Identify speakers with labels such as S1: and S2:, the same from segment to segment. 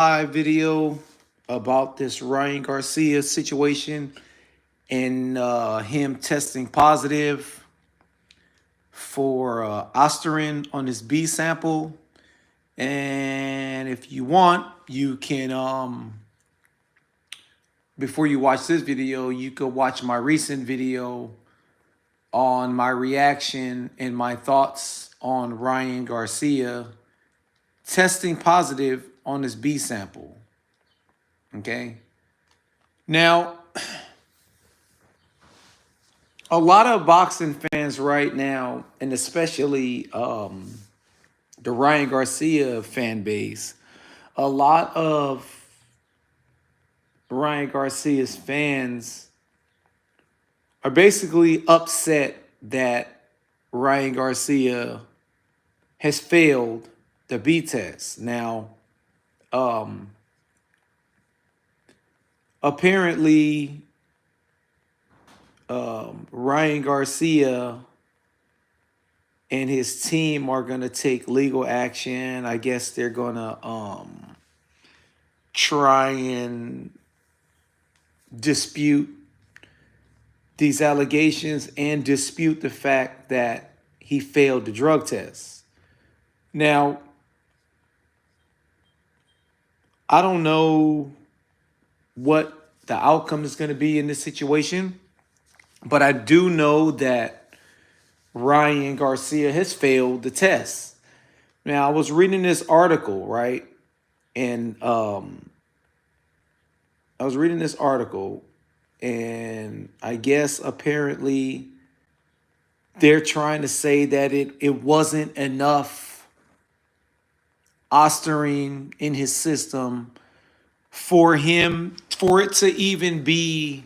S1: live video about this Ryan Garcia situation and him testing positive for Osterin on his B sample. And if you want, you can, before you watch this video, you could watch my recent video on my reaction and my thoughts on Ryan Garcia testing positive on his B sample. Okay. Now, a lot of boxing fans right now, and especially the Ryan Garcia fan base, a lot of Ryan Garcia's fans are basically upset that Ryan Garcia has failed the B test. Now, apparently, Ryan Garcia and his team are going to take legal action. I guess they're going to try and dispute these allegations and dispute the fact that he failed the drug test. Now, I don't know what the outcome is going to be in this situation, but I do know that Ryan Garcia has failed the test. Now, I was reading this article, right? And I was reading this article, and I guess apparently they're trying to say that it wasn't enough Osterine in his system for it to even be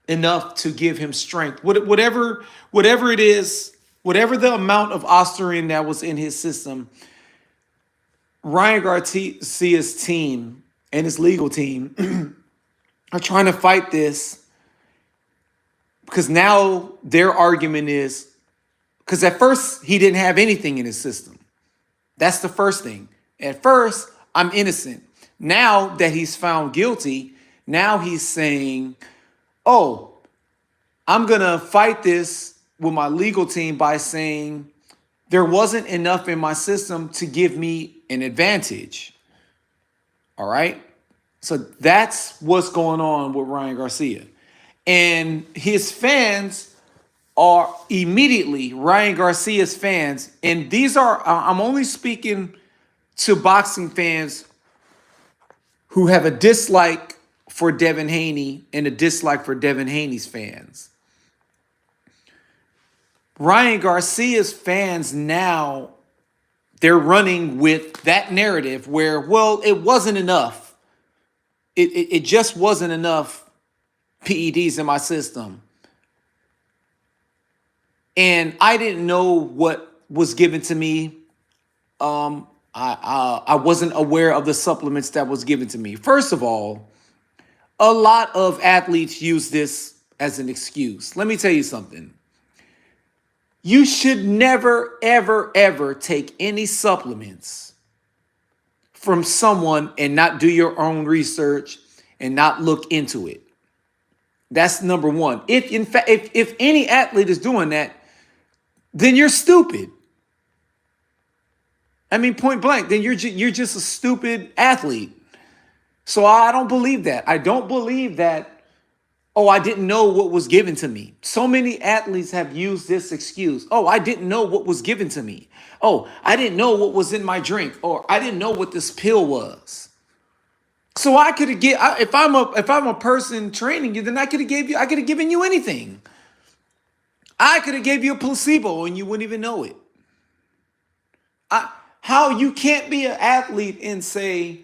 S1: enough to give him strength. Whatever it is, whatever the amount of Osterine that was in his system, Ryan Garcia's team and his legal team are trying to fight this because now their argument is because at first he didn't have anything in his system. That's the first thing. At first, I'm innocent. Now that he's found guilty, now he's saying, oh, I'm going to fight this with my legal team by saying there wasn't enough in my system to give me an advantage. All right? So that's what's going on with Ryan Garcia. And his fans are immediately Ryan Garcia's fans. And these are, I'm only speaking to boxing fans who have a dislike for Devin Haney and a dislike for Devin Haney's fans. Ryan Garcia's fans now, they're running with that narrative where, well, it wasn't enough. It just wasn't enough PEDs in my system. And I didn't know what was given to me. I wasn't aware of the supplements that was given to me. First of all, a lot of athletes use this as an excuse. Let me tell you something. You should never, ever, ever take any supplements from someone and not do your own research and not look into it. That's number one. If any athlete is doing that, then you're stupid. I mean, point blank, then you're just a stupid athlete. So I don't believe that. I don't believe that, oh, I didn't know what was given to me. So many athletes have used this excuse. Oh, I didn't know what was given to me. Oh, I didn't know what was in my drink, or I didn't know what this pill was. So I could have if I'm a person training you, then I could have given you anything. I could have gave you a placebo and you wouldn't even know it. How you can't be an athlete and say,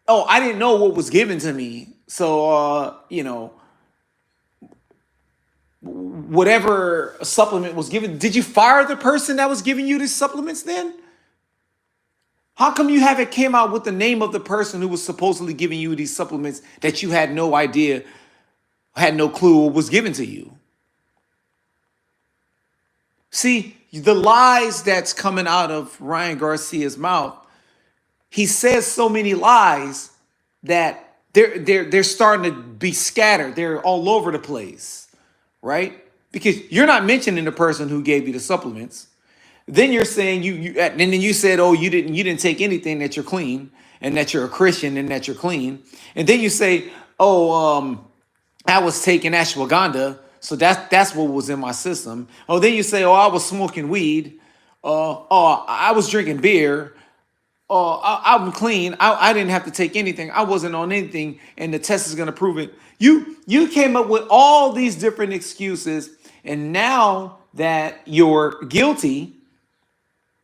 S1: oh, I didn't know what was given to me. So, whatever supplement was given, did you fire the person that was giving you these supplements then? How come you haven't came out with the name of the person who was supposedly giving you these supplements that you had no idea, had no clue what was given to you? See, the lies that's coming out of Ryan Garcia's mouth, he says so many lies that they're starting to be scattered. They're all over the place, right? Because you're not mentioning the person who gave you the supplements. Then you're saying and then you said, oh, you didn't take anything, that you're clean, and that you're a Christian, and that you're clean. And then you say, oh, I was taking ashwagandha, so that's what was in my system. Oh, then you say, oh, I was smoking weed. Oh, I was drinking beer. Oh, I'm clean. I didn't have to take anything. I wasn't on anything, and the test is going to prove it. You came up with all these different excuses, and now that you're guilty,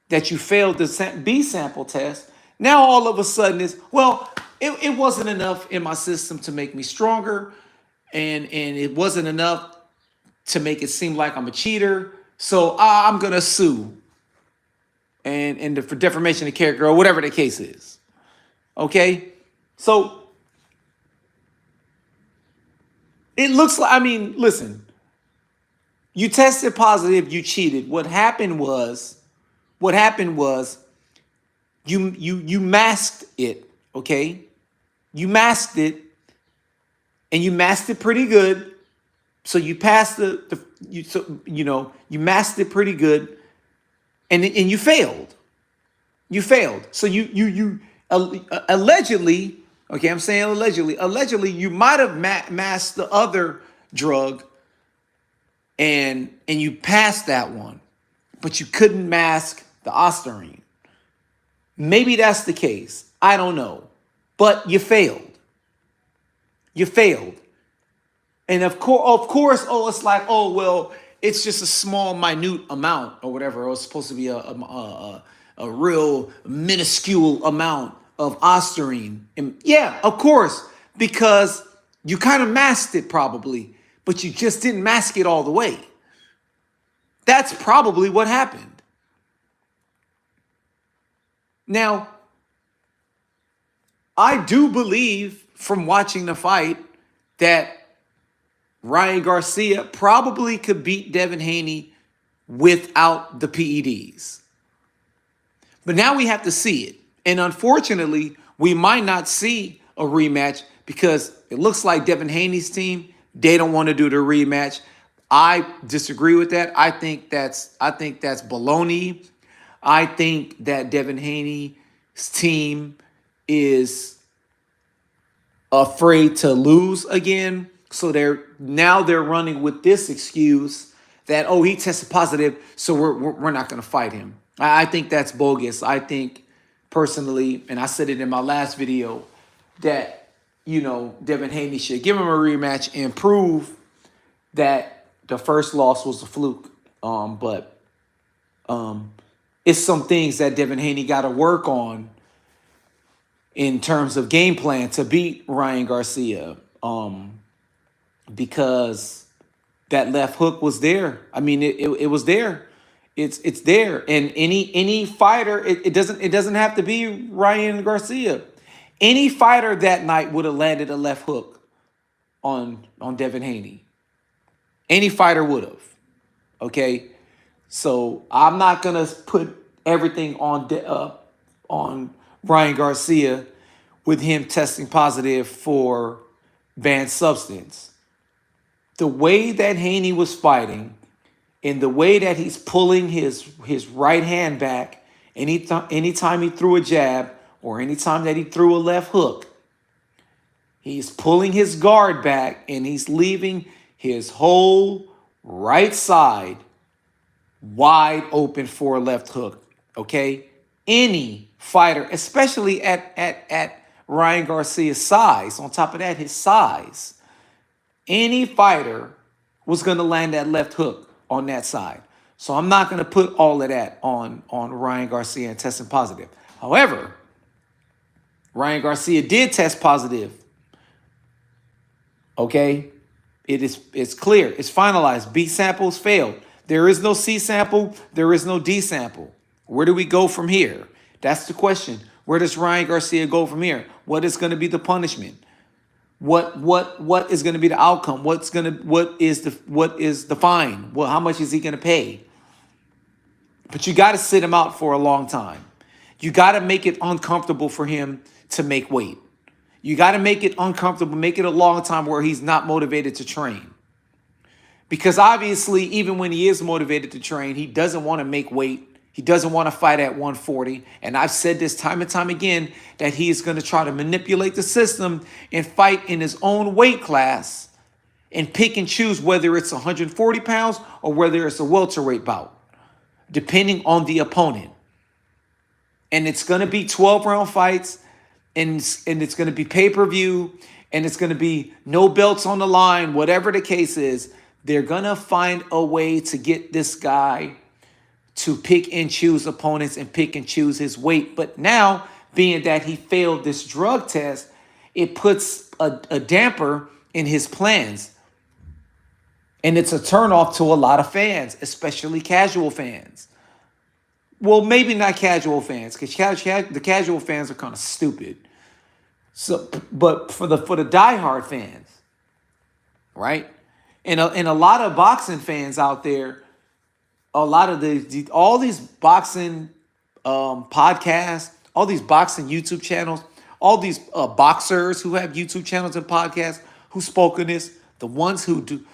S1: that you failed the B sample test, now all of a sudden is, well, it wasn't enough in my system to make me stronger, and it wasn't enough to make it seem like I'm a cheater, so I'm gonna sue for defamation of character or whatever the case is. Okay, so it looks like, I mean, listen, you tested positive, you cheated. What happened was you masked it. Okay, you masked it, and you masked it pretty good. So you passed you masked it pretty good, and you failed. You failed. So you allegedly, okay, I'm saying allegedly, you might have masked the other drug, and you passed that one, but you couldn't mask the ostarine. Maybe that's the case. I don't know, but you failed. You failed. And of course, oh, it's like, oh, well, it's just a small, minute amount or whatever. Or it's supposed to be a real minuscule amount of ostarine. And yeah, of course, because you kind of masked it probably, but you just didn't mask it all the way. That's probably what happened. Now, I do believe from watching the fight that Ryan Garcia probably could beat Devin Haney without the PEDs. But now we have to see it. And unfortunately, we might not see a rematch because it looks like Devin Haney's team, they don't want to do the rematch. I disagree with that. I think that's baloney. I think that Devin Haney's team is afraid to lose again. So they're running with this excuse that, oh, he tested positive, so we're not going to fight him. I think that's bogus. I think personally, and I said it in my last video, that Devin Haney should give him a rematch and prove that the first loss was a fluke. But it's some things that Devin Haney got to work on in terms of game plan to beat Ryan Garcia. Because that left hook was there. I mean, it was there. It's there. And any fighter, it doesn't have to be Ryan Garcia. Any fighter that night would have landed a left hook on Devin Haney. Any fighter would have. Okay, so I'm not gonna put everything on Ryan Garcia with him testing positive for banned substance. The way that Haney was fighting, and the way that he's pulling his right hand back, anytime he threw a jab or anytime that he threw a left hook, he's pulling his guard back and he's leaving his whole right side wide open for a left hook. Okay, any fighter, especially at Ryan Garcia's size, on top of that, his size, any fighter was going to land that left hook on that side. So I'm not going to put all of that on Ryan Garcia and testing positive. However, Ryan Garcia did test positive. Okay, it's clear, it's finalized. B samples failed. There is no C sample. There is no D sample. Where do we go from here? That's the question. Where does Ryan Garcia go from here? What is going to be the punishment? What is going to be the outcome? What is the fine? Well, how much is he going to pay? But you got to sit him out for a long time. You got to make it uncomfortable for him to make weight. You got to make it uncomfortable, make it a long time where he's not motivated to train. Because obviously, even when he is motivated to train, he doesn't want to make weight. He doesn't want to fight at 140. And I've said this time and time again, that he is going to try to manipulate the system and fight in his own weight class and pick and choose whether it's 140 pounds or whether it's a welterweight bout, depending on the opponent. And it's going to be 12-round fights, and it's going to be pay-per-view, and it's going to be no belts on the line, whatever the case is. They're going to find a way to get this guy to pick and choose opponents and pick and choose his weight. But now, being that he failed this drug test, it puts a damper in his plans. And it's a turnoff to a lot of fans, especially casual fans. Well, maybe not casual fans, because the casual fans are kind of stupid. So, but for the diehard fans, right? And a lot of boxing fans out there, a lot of all these boxing podcasts, all these boxing YouTube channels, all these boxers who have YouTube channels and podcasts who spoke on this, the ones who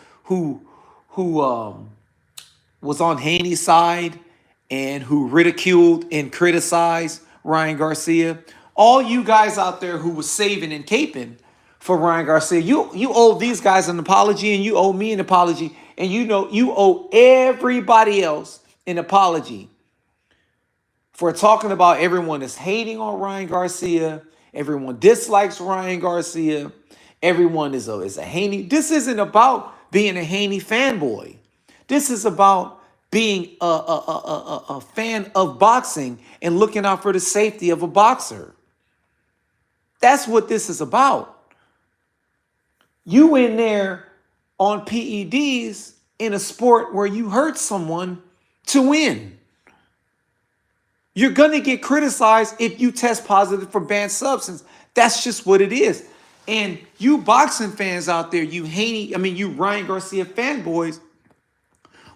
S1: was on Haney's side and who ridiculed and criticized Ryan Garcia. All you guys out there who was saving and caping for Ryan Garcia, you owe these guys an apology, and you owe me an apology, and you owe everybody else an apology for talking about everyone is hating on Ryan Garcia, everyone dislikes Ryan Garcia, everyone is a Haney. This isn't about being a Haney fanboy. This is about being a fan of boxing and looking out for the safety of a boxer. That's what this is about. You in there on PEDs in a sport where you hurt someone to win. You're going to get criticized if you test positive for banned substance. That's just what it is. And you boxing fans out there, you Ryan Garcia fanboys,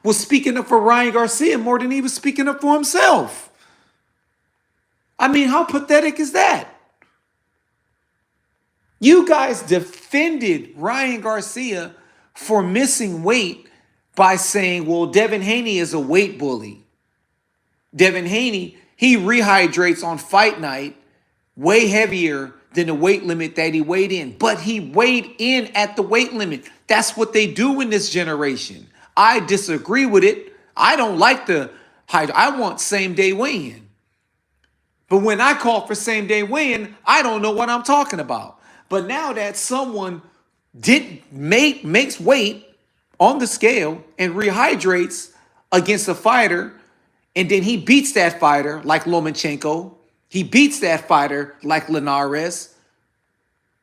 S1: was speaking up for Ryan Garcia more than he was speaking up for himself. I mean, how pathetic is that? You guys defended Ryan Garcia for missing weight by saying, well, Devin Haney is a weight bully. Devin Haney, he rehydrates on fight night way heavier than the weight limit that he weighed in. But he weighed in at the weight limit. That's what they do in this generation. I disagree with it. I don't like I want same-day weigh-in. But when I call for same-day weigh-in, I don't know what I'm talking about. But now that someone makes weight on the scale and rehydrates against a fighter, and then he beats that fighter like Lomachenko, he beats that fighter like Linares,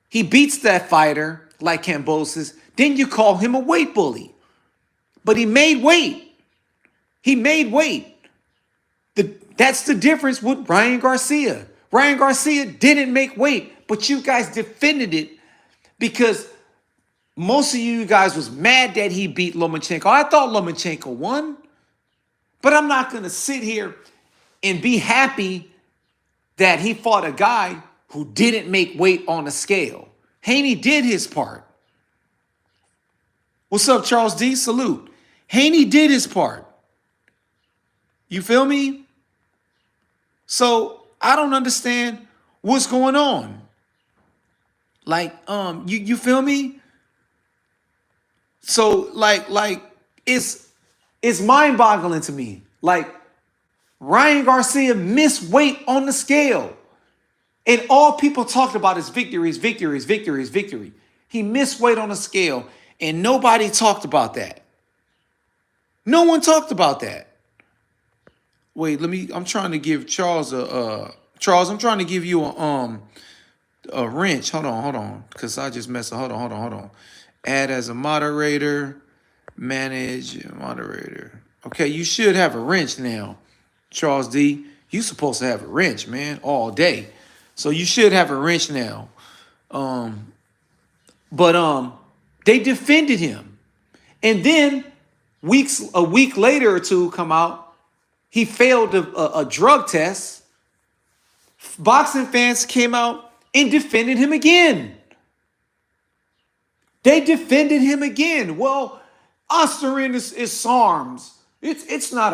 S1: he beats that fighter like Kambosos, then you call him a weight bully. But he made weight. He made weight. That's the difference with Ryan Garcia. Ryan Garcia didn't make weight, but you guys defended it because most of you guys was mad that he beat Lomachenko. I thought Lomachenko won, but I'm not going to sit here and be happy that he fought a guy who didn't make weight on the scale. Haney did his part. What's up, Charles D? Salute. Haney did his part. You feel me? So I don't understand what's going on. Like, you feel me? So like it's mind-boggling to me. Like, Ryan Garcia missed weight on the scale. And all people talked about is victories, victories, victories, victory. He missed weight on the scale, and nobody talked about that. No one talked about that. Wait, I'm trying to give Charles Charles, I'm trying to give you a wrench. Hold on. Because I just messed up. Hold on. Add as a moderator. Manage moderator. Okay, you should have a wrench now. Charles D, you supposed to have a wrench, man, all day. So you should have a wrench now. But they defended him. And then a week later or two come out, He failed a drug test. Boxing fans came out and defended him again. They defended him again. Well, Osterin is SARMs. It's not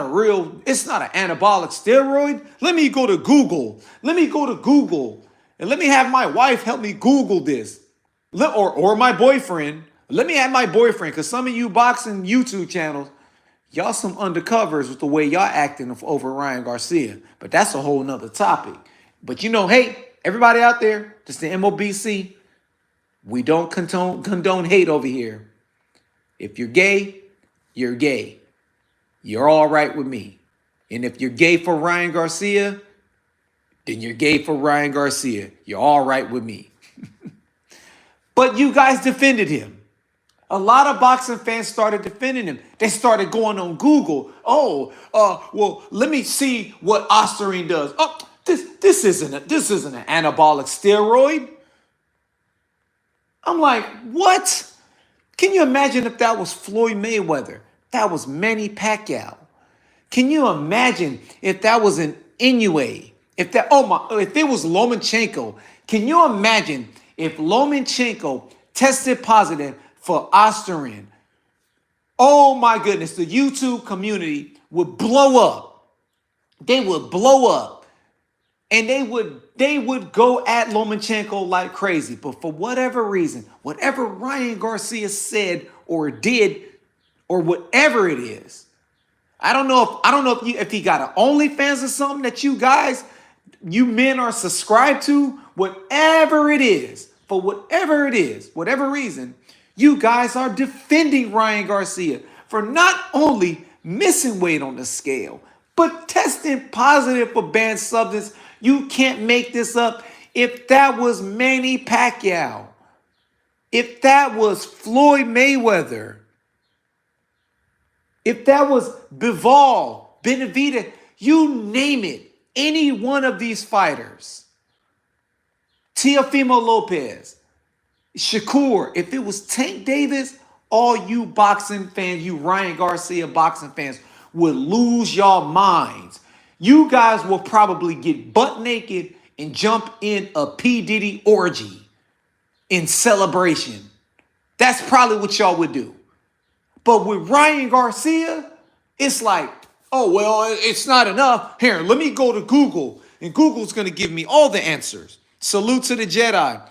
S1: it's not an anabolic steroid. Let me go to Google. And let me have my wife help me Google this. Or my boyfriend. Let me have my boyfriend, because some of you boxing YouTube channels, y'all some undercovers with the way y'all acting over Ryan Garcia. But that's a whole nother topic. But hey, everybody out there, just the MOBC, we don't condone hate over here. If you're gay, you're gay. You're all right with me. And if you're gay for Ryan Garcia, then you're gay for Ryan Garcia. You're all right with me. But you guys defended him. A lot of boxing fans started defending him. They started going on Google. Well, let me see what Osterine does. Oh, this isn't an anabolic steroid. I'm like, what? Can you imagine if that was Floyd Mayweather? That was Manny Pacquiao. Can you imagine if that was an Inoue? If it was Lomachenko? Can you imagine if Lomachenko tested positive for Osterin? Oh my goodness, the YouTube community would blow up. They would blow up. And they would go at Lomachenko like crazy. But for whatever reason, whatever Ryan Garcia said or did, or whatever it is, I don't know if he got an OnlyFans or something that you men are subscribed to. Whatever it is, for whatever it is, whatever reason, you guys are defending Ryan Garcia for not only missing weight on the scale, but testing positive for banned substance. You can't make this up. If that was Manny Pacquiao, if that was Floyd Mayweather, if that was Bivol, Benavidez, you name it, any one of these fighters, Teofimo Lopez, Shakur, if it was Tank Davis, all you boxing fans, you Ryan Garcia boxing fans, would lose your minds. You guys will probably get butt naked and jump in a P. Diddy orgy in celebration. That's probably what y'all would do. But with Ryan Garcia, it's like, oh, well, it's not enough. Here, let me go to Google, and Google's going to give me all the answers. Salute to the Jedi.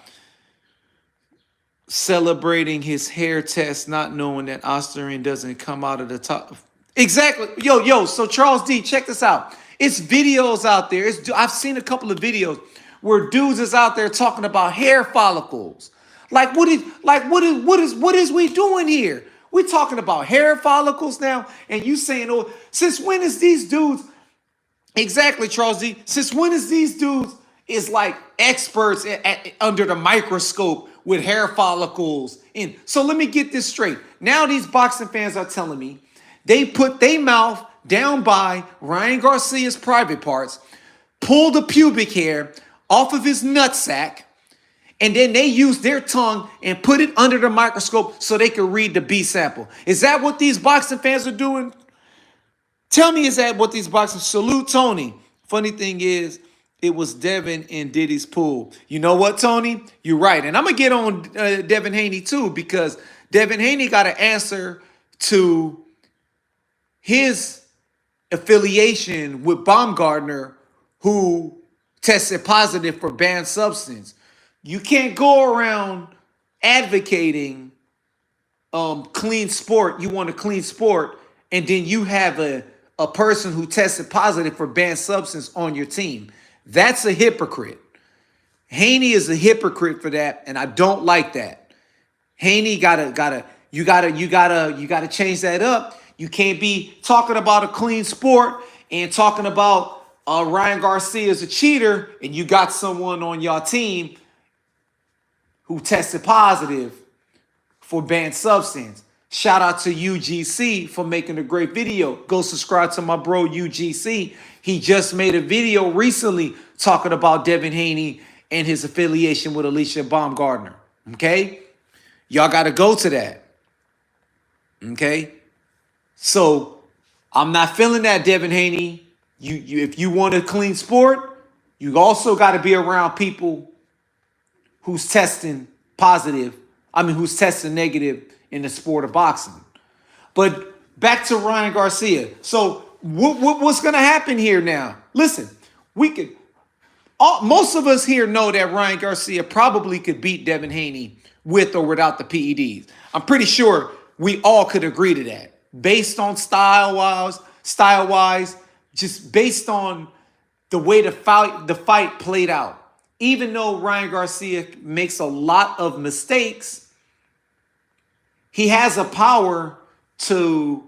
S1: Celebrating his hair test, not knowing that Osterine doesn't come out of the top. Exactly. Yo, so Charles D, check this out. It's videos out there. I've seen a couple of videos where dudes is out there talking about hair follicles. What is we doing here? We're talking about hair follicles now, and you saying, oh, since when is these dudes, exactly, Charles D, since when is these dudes is like experts under the microscope with hair follicles in? So let me get this straight. Now these boxing fans are telling me they put their mouth down by Ryan Garcia's private parts, pull the pubic hair off of his nutsack, and then they use their tongue and put it under the microscope so they can read the B sample. Is that what these boxing fans are doing? Tell me, is that what these boxing... Salute, Tony. Funny thing is, it was Devin in Diddy's pool. You know what, Tony? You're right. And I'm going to get on Devin Haney too, because Devin Haney got an answer to his affiliation with Baumgartner, who tested positive for banned substance. You can't go around advocating clean sport. You want a clean sport, and then you have a person who tested positive for banned substance on your team. That's a hypocrite. Haney is a hypocrite for that, and I don't like that. Haney you gotta change that up. You can't be talking about a clean sport and talking about Ryan Garcia is a cheater, and you got someone on your team who tested positive for banned substance. Shout out to UGC for making a great video. Go subscribe to my bro UGC. He just made a video recently talking about Devin Haney and his affiliation with Alicia Baumgartner. Okay? Y'all got to go to that. Okay? So, I'm not feeling that, Devin Haney. You if you want a clean sport, you also got to be around people who's testing positive. I mean, who's testing negative in the sport of boxing. But back to Ryan Garcia. So what's going to happen here now? Listen, we could. Most of us here know that Ryan Garcia probably could beat Devin Haney with or without the PEDs. I'm pretty sure we all could agree to that, based on style wise, just based on the way the fight played out. Even though Ryan Garcia makes a lot of mistakes, he has a power to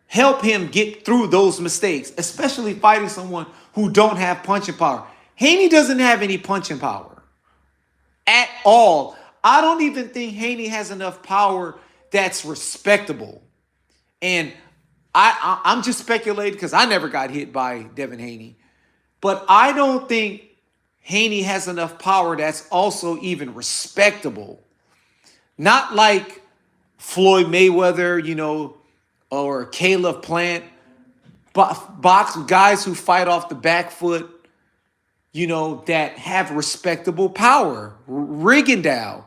S1: help him get through those mistakes, especially fighting someone who don't have punching power. Haney doesn't have any punching power at all. I don't even think Haney has enough power that's respectable. And I'm just speculating because I never got hit by Devin Haney. But I don't think Haney has enough power that's also even respectable. Not like Floyd Mayweather, or Caleb Plant, box guys who fight off the back foot, that have respectable power. Rigondeaux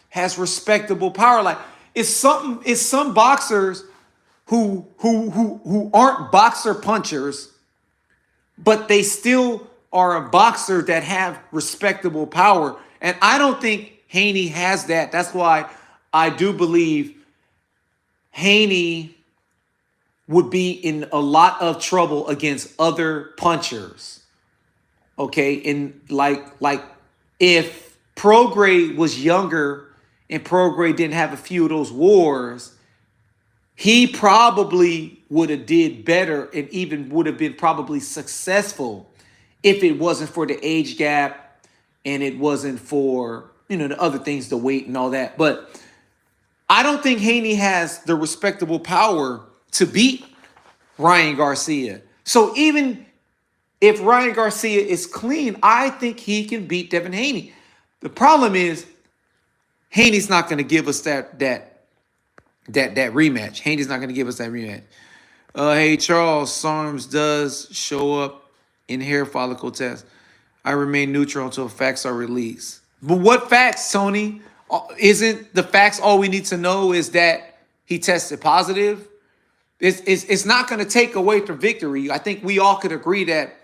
S1: has respectable power. Like it's some boxers who aren't boxer punchers, but they still are a boxer that have respectable power. And I don't think Haney has that. That's why I do believe Haney would be in a lot of trouble against other punchers. Okay, and like if Prograis was younger and Prograis didn't have a few of those wars, he probably would have did better and even would have been probably successful if it wasn't for the age gap and it wasn't for, the other things, the weight and all that. But I don't think Haney has the respectable power to beat Ryan Garcia. So even if Ryan Garcia is clean, I think he can beat Devin Haney. The problem is Haney's not going to give us that rematch. Haney's not going to give us that rematch. Hey, Charles, SARMs does show up in hair follicle test. I remain neutral until facts are released. But what facts, Tony? Isn't the facts all we need to know is that he tested positive? It's not going to take away from victory. I think we all could agree that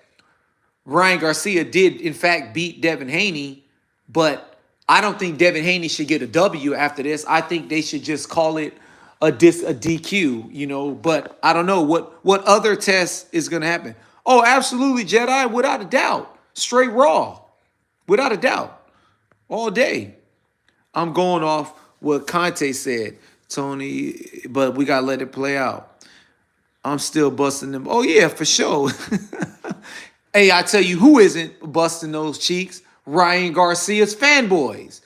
S1: Ryan Garcia did, in fact, beat Devin Haney, but I don't think Devin Haney should get a W after this. I think they should just call it a DQ, but I don't know what other test is going to happen. Oh, absolutely, Jedi, without a doubt. Straight raw, without a doubt, all day. I'm going off what Conte said, Tony, but we got to let it play out. I'm still busting them. Oh, yeah, for sure. Hey, I tell you who isn't busting those cheeks? Ryan Garcia's fanboys.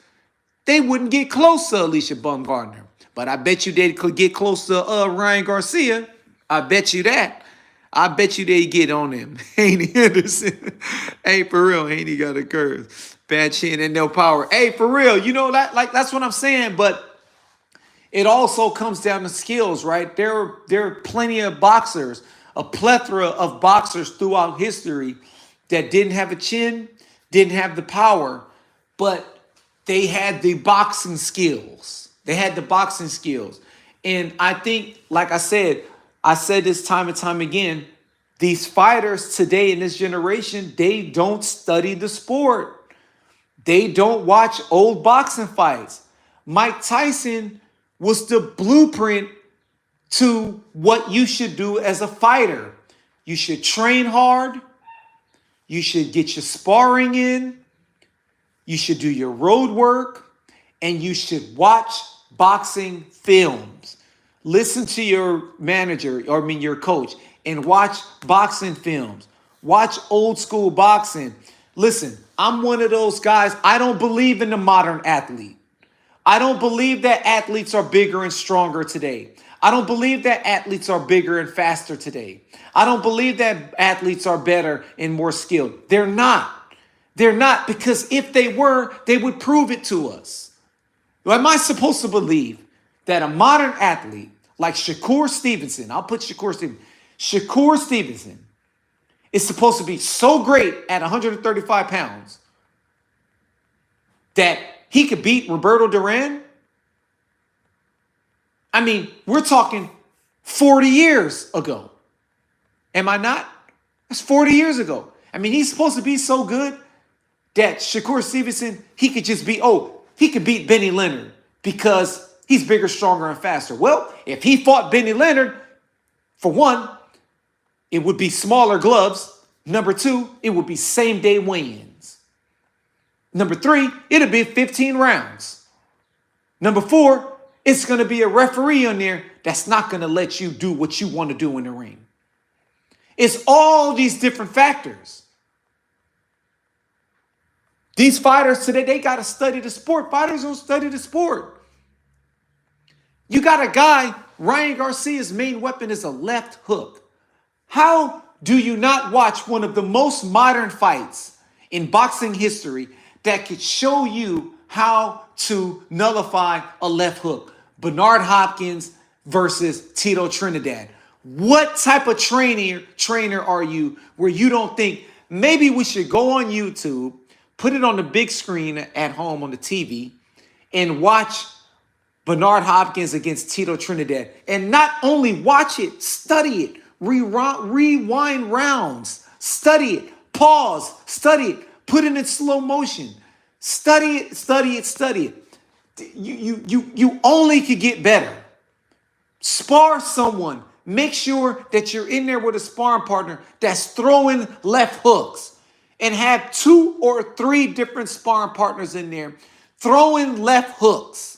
S1: They wouldn't get close to Alicia Baumgartner. But I bet you they could get close to Ryan Garcia. I bet you that. I bet you they get on him. Haney Henderson. Hey, for real, Haney got a curve. Bad chin and no power. Hey, for real, that's what I'm saying. But it also comes down to skills, right? There are plenty of boxers, a plethora of boxers throughout history that didn't have a chin, didn't have the power, but they had the boxing skills. They had the boxing skills. And I think, like I said this time and time again, these fighters today in this generation, they don't study the sport. They don't watch old boxing fights. Mike Tyson was the blueprint to what you should do as a fighter. You should train hard. You should get your sparring in. You should do your road work. And you should watch boxing films. Listen to your manager, your coach, and watch boxing films. Watch old school boxing. Listen, I'm one of those guys. I don't believe in the modern athlete. I don't believe that athletes are bigger and stronger today. I don't believe that athletes are bigger and faster today. I don't believe that athletes are better and more skilled. They're not. They're not, because if they were, they would prove it to us. Am I supposed to believe that a modern athlete like Shakur Stevenson, I'll put Shakur Stevenson, Shakur Stevenson is supposed to be so great at 135 pounds that he could beat Roberto Duran. I mean, we're talking 40 years ago. Am I not? That's 40 years ago. I mean, he's supposed to be so good that Shakur Stevenson, he could beat Benny Leonard because he's bigger, stronger, and faster. Well, if he fought Benny Leonard, for one, it would be smaller gloves. Number two, it would be same-day weigh-ins. Number three, it'll be 15 rounds. Number four, it's going to be a referee on there that's not going to let you do what you want to do in the ring. It's all these different factors. These fighters today, they got to study the sport. Fighters don't study the sport. You got a guy, Ryan Garcia's main weapon is a left hook. How do you not watch one of the most modern fights in boxing history that could show you how to nullify a left hook? Bernard Hopkins versus Tito Trinidad. What type of trainer are you where you don't think maybe we should go on YouTube, put it on the big screen at home on the TV, and watch Bernard Hopkins against Tito Trinidad? And not only watch it, study it, rewind rounds, study it, pause, study it, put it in slow motion, study it, study it, study it. You only could get better. Spar someone. Make sure that you're in there with a sparring partner that's throwing left hooks, and have 2 or 3 different sparring partners in there throwing left hooks.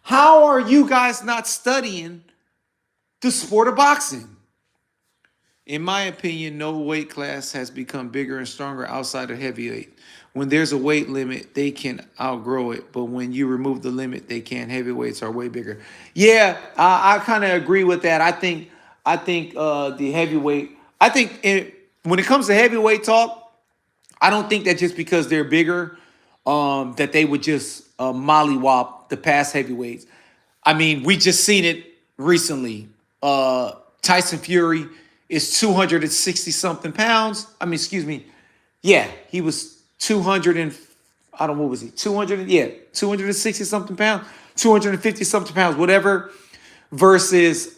S1: How are you guys not studying the sport of boxing? In my opinion, no weight class has become bigger and stronger outside of heavyweight. When there's a weight limit, they can outgrow it. But when you remove the limit, they can't. Heavyweights are way bigger. Yeah, I kind of agree with that. I think the heavyweight. When it comes to heavyweight talk, I don't think that just because they're bigger, that they would just mollywop the past heavyweights. I mean, we just seen it recently. Tyson Fury is 260 something pounds. I mean, excuse me. Yeah, he was 200 and I don't know, what was he? 260 something pounds, 250 something pounds, whatever, versus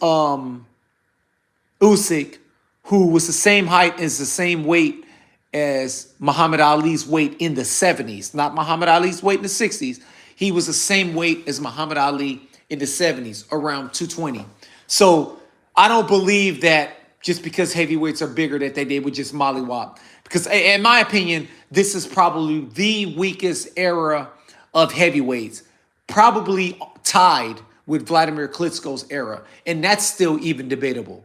S1: Usyk, who was the same height as the same weight as Muhammad Ali's weight in the 70s, not Muhammad Ali's weight in the 60s. He was the same weight as Muhammad Ali in the 70s, around 220. So I don't believe that just because heavyweights are bigger that they would just mollywop. Because in my opinion, this is probably the weakest era of heavyweights, probably tied with Vladimir Klitschko's era. And that's still even debatable.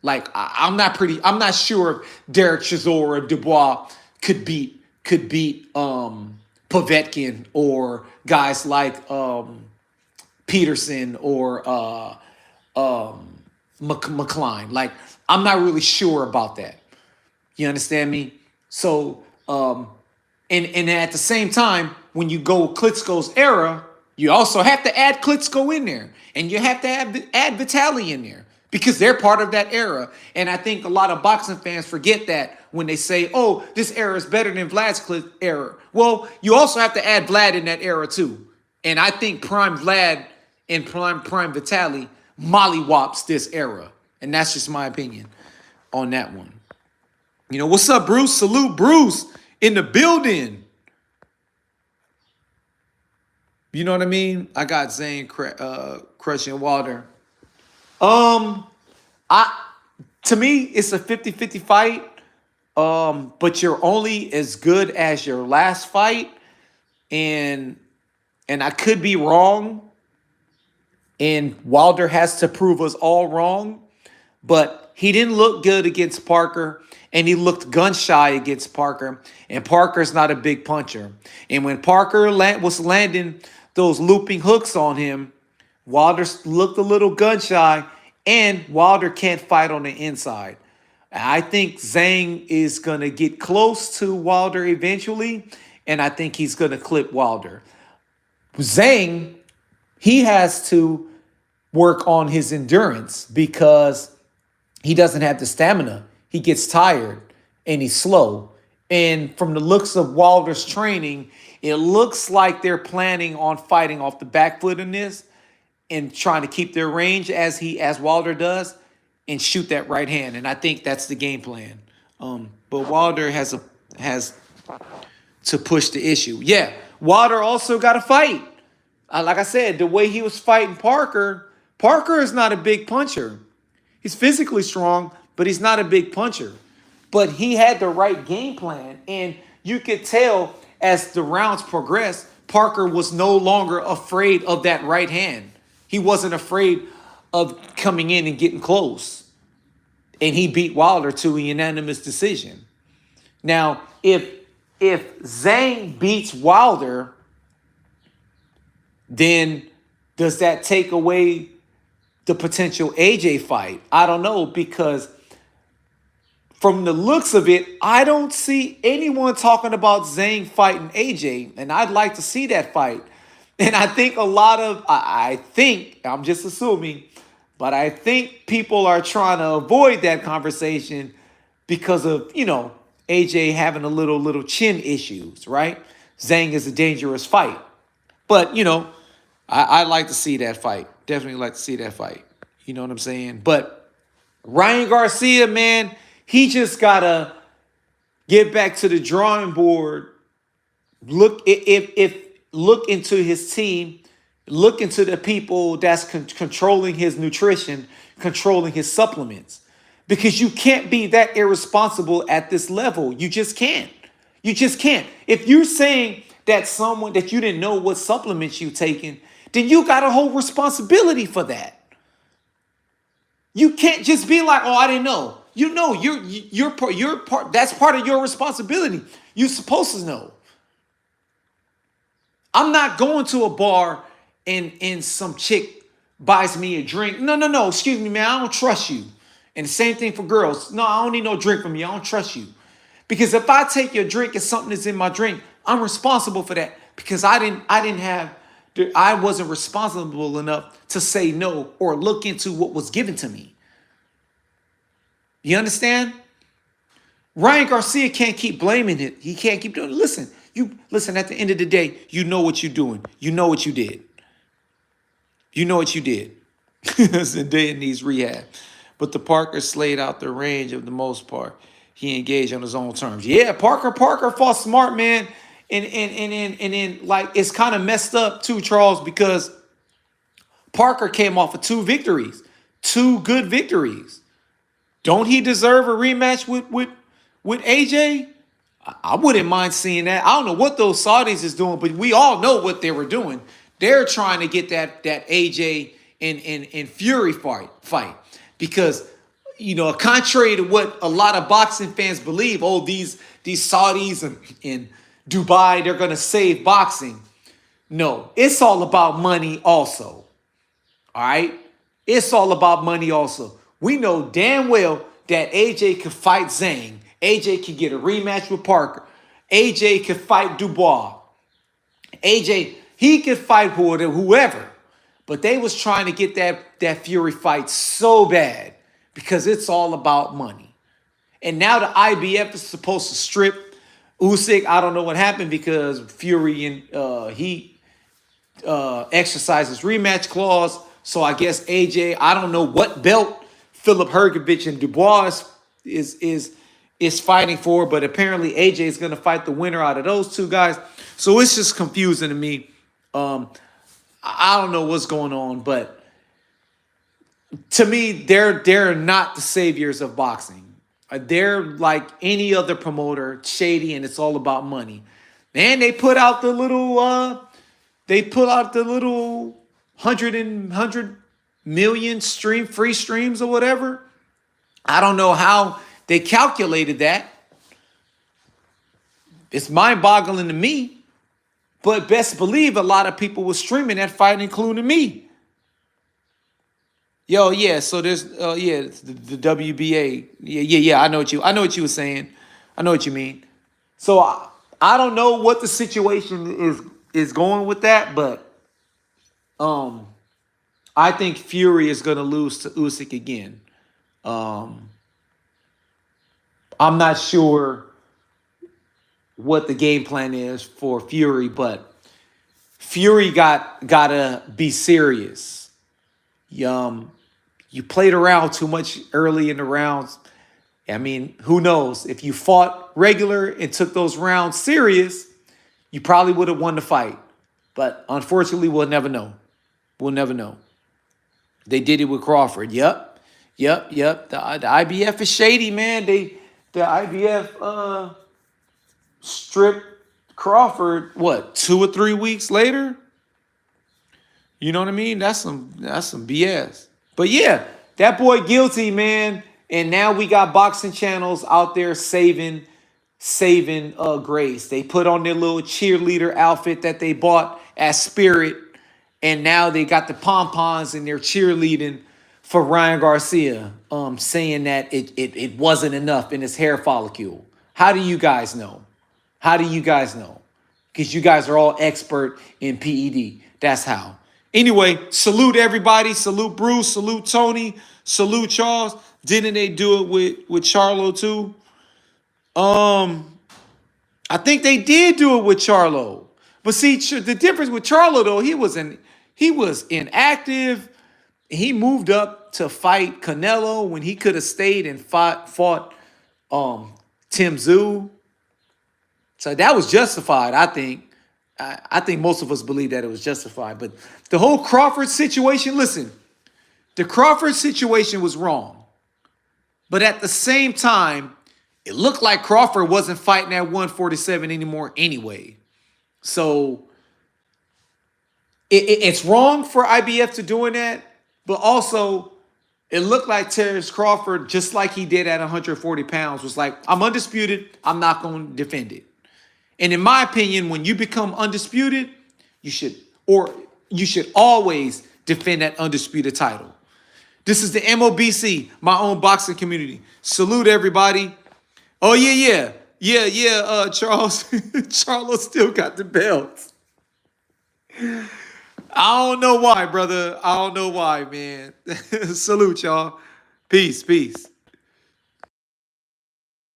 S1: Like, I'm not sure if Derek Chisora or Dubois could beat Povetkin or guys like Peterson or McCline. Like, I'm not really sure about that. You understand me? So, and at the same time, when you go Klitschko's era, you also have to add Klitschko in there. And you have to add Vitaly in there because they're part of that era. And I think a lot of boxing fans forget that when they say, oh, this era is better than Vlad's era. Well, you also have to add Vlad in that era too. And I think Prime Vlad and Prime Vitaly mollywops this era. And that's just my opinion on that one. You know, what's up, Bruce? Salute, Bruce, in the building. You know what I mean? I got Zane crushing Wilder. To me, it's a 50-50 fight. But you're only as good as your last fight. And I could be wrong. And Wilder has to prove us all wrong. But he didn't look good against Parker. And he looked gun-shy against Parker. And Parker's not a big puncher. And when Parker was landing those looping hooks on him, Wilder looked a little gun-shy. And Wilder can't fight on the inside. I think Zhang is going to get close to Wilder eventually. And I think he's going to clip Wilder. Zhang, he has to work on his endurance because he doesn't have the stamina. He gets tired and he's slow. And from the looks of Wilder's training, it looks like they're planning on fighting off the back foot in this and trying to keep their range as Wilder does and shoot that right hand. And I think that's the game plan. But Wilder has to push the issue. Yeah, Wilder also got to fight. Like I said, the way he was fighting Parker is not a big puncher. He's physically strong, but he's not a big puncher. But he had the right game plan. And you could tell as the rounds progressed, Parker was no longer afraid of that right hand. He wasn't afraid of coming in and getting close. And he beat Wilder to a unanimous decision. Now, if Zhang beats Wilder, then does that take away the potential AJ fight? I don't know, because from the looks of it, I don't see anyone talking about Zhang fighting AJ, and I'd like to see that fight. And I think I think, I'm just assuming, but I think people are trying to avoid that conversation because of, AJ having a little chin issues, right? Zhang is a dangerous fight. But, I'd like to see that fight. Definitely like to see that fight. You know what I'm saying? But Ryan Garcia, man, he just got to get back to the drawing board. Look into his team, look into the people that's controlling his nutrition, controlling his supplements. Because you can't be that irresponsible at this level. You just can't. You just can't. If you're saying that someone that you didn't know what supplements you taking, then you got a whole responsibility for that. You can't just be like, "Oh, I didn't know." You know, you're part. That's part of your responsibility. You're supposed to know. I'm not going to a bar and some chick buys me a drink. No. Excuse me, man. I don't trust you. And the same thing for girls. No, I don't need no drink from you. I don't trust you. Because if I take your drink and something is in my drink, I'm responsible for that. Because I wasn't responsible enough to say no or look into what was given to me. You understand? Ryan Garcia can't keep blaming it. He can't keep doing it. Listen, at the end of the day, you know what you're doing. You know what you did. You know what you did. Zendaya needs rehab. But the Parker slayed out the range of the most part. He engaged on his own terms. Yeah, Parker fought smart, man. And then like it's kind of messed up too, Charles, because Parker came off of 2 victories. 2 good victories. Don't he deserve a rematch with AJ? I wouldn't mind seeing that. I don't know what those Saudis is doing, but we all know what they were doing. They're trying to get that AJ and Fury fight. Because, contrary to what a lot of boxing fans believe, these Saudis in Dubai, they're going to save boxing. No, it's all about money also. All right? It's all about money also. We know damn well that AJ could fight Zhang. AJ could get a rematch with Parker. AJ could fight Dubois. AJ, he could fight whoever. But they was trying to get that Fury fight so bad because it's all about money. And now the IBF is supposed to strip Usyk. I don't know what happened because Fury and he exercised his rematch clause. So I guess AJ, I don't know what belt Philip Hergovich and Dubois is fighting for, but apparently AJ is going to fight the winner out of those 2 guys. So it's just confusing to me. I don't know what's going on, but to me, they're not the saviors of boxing. They're like any other promoter, shady, and it's all about money. And they put out the little 100 million free streams or whatever. I don't know how they calculated that. It's mind-boggling to me. But best believe a lot of people were streaming that fight, including me. Yo, yeah. So there's, the WBA. Yeah. I know what you were saying. I know what you mean. So I don't know what the situation is going with that, but I think Fury is going to lose to Usyk again. Um, I'm not sure what the game plan is for Fury, but Fury gotta be serious. You played around too much early in the rounds. I mean, who knows? If you fought regular and took those rounds serious, you probably would have won the fight. But unfortunately, we'll never know. We'll never know. They did it with Crawford. Yep. Yep. Yep. The IBF is shady, man. The IBF stripped Crawford, what, 2 or 3 weeks later? You know what I mean? That's some BS. But yeah, that boy guilty, man. And now we got boxing channels out there saving Grace. They put on their little cheerleader outfit that they bought at Spirit, and now they got the pom-poms and they're cheerleading for Ryan Garcia, saying that it wasn't enough in his hair follicle. How do you guys know? How do you guys know? Because you guys are all expert in PED. That's how. Anyway, salute everybody. Salute Bruce. Salute Tony. Salute Charles. Didn't they do it with Charlo too? I think they did do it with Charlo. But see, the difference with Charlo though, he was inactive. He moved up to fight Canelo when he could have stayed and fought Tim Tszyu. So that was justified, I think. I think most of us believe that it was justified. But the whole Crawford situation, listen, the Crawford situation was wrong. But at the same time, it looked like Crawford wasn't fighting at 147 anymore anyway. So it's wrong for IBF to doing that. But also, it looked like Terrence Crawford, just like he did at 140 pounds, was like, I'm undisputed. I'm not going to defend it. And in my opinion, when you become undisputed, you should always defend that undisputed title. This is the MOBC, my own boxing community. Salute everybody. Oh yeah. Charles, Charles still got the belt. I don't know why, brother. I don't know why, man. Salute y'all. Peace.